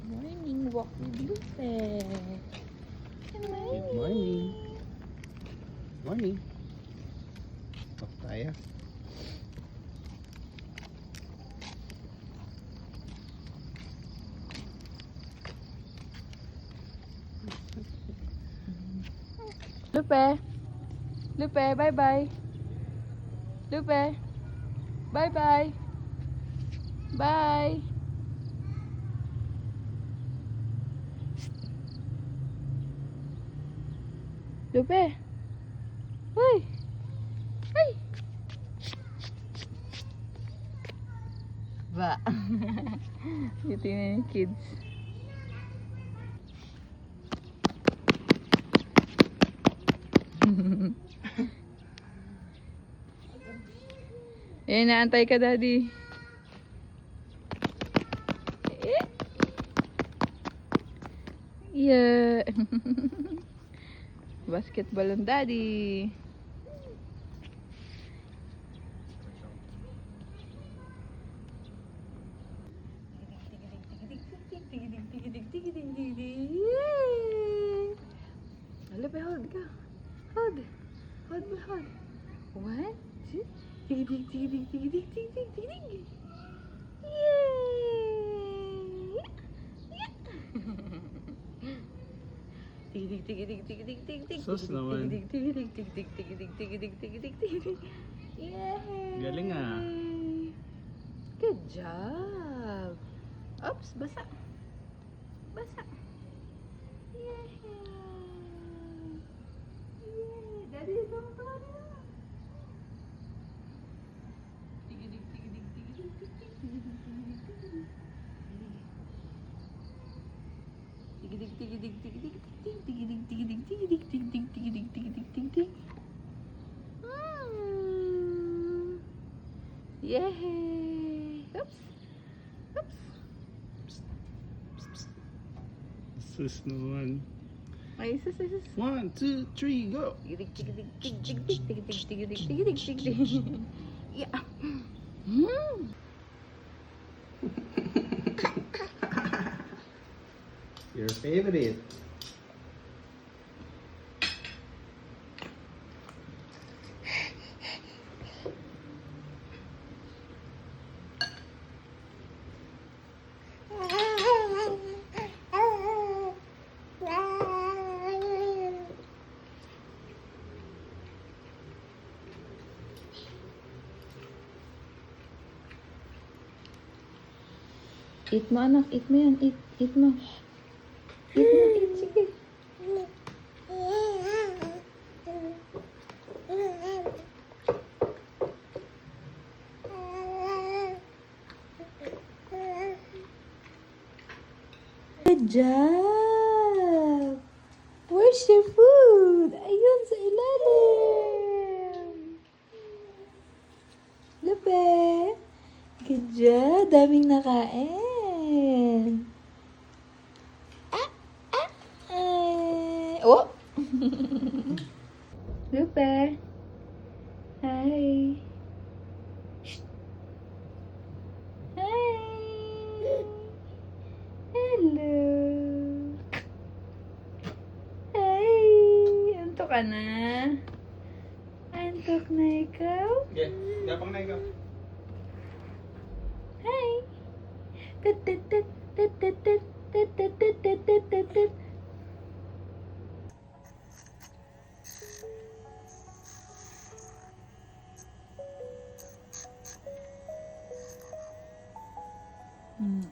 Morning walk with Lupe. Good morning. Good morning. Morning. Walk tayo. Lupe. Lupe, bye-bye. Lupe. Bye-bye. Bye. Lupe. Uy. Ay. Ba. Ito na yung kids. Eh, naantay ka, Daddy. Eh. Yeah. Basketball ang Daddy. Yay! Lupe, hold ka. Hold. Hold mo, hold. 1, 2, tigidig, tigidig, tigidig, tigidig, tigidig. Yay! Tigidig, tigidig, tigidig, tigidig. Sus naman. Tigidig, tigidig, tigidig, tigidig, tigidig, tigidig, tigidig. Yay! Galing ah. Good job. Oops, basa. Basa. Yay! Yay! Daddy, tuwa na. Tigidig, tigidig, tigidig, tigidig, tigidig, tigidig, tigidig. Tigidig, tigidig, tigidig, tigidig, tigidig, tigidig, tigidig, tigidig, tigidig, tigidig. Yay! Oops. Oops. Sus naman. Ay, sus. 1, 2, 3, go! Tigidig, tigidig, tigidig, tigidig, tigidig, tigidig, tigidig. Yeah. Your favorite. Eat mo, anak. Eat mo yan. Eat mo. Eat mo, eat. Sige. Good job! Where's your food? Ayun, sa ilalim. Lupe. Good job. Daming nakain. Oh! Lupe. Hi. Shh. Hi. Hello. Hi. Antok ka na? Antok na ikaw? Okay, gapang na ikaw. Hi. Tut, tut, tut, tut, tut, tut, tut, tut, tut, tut, tut, tut, tut. Hmm.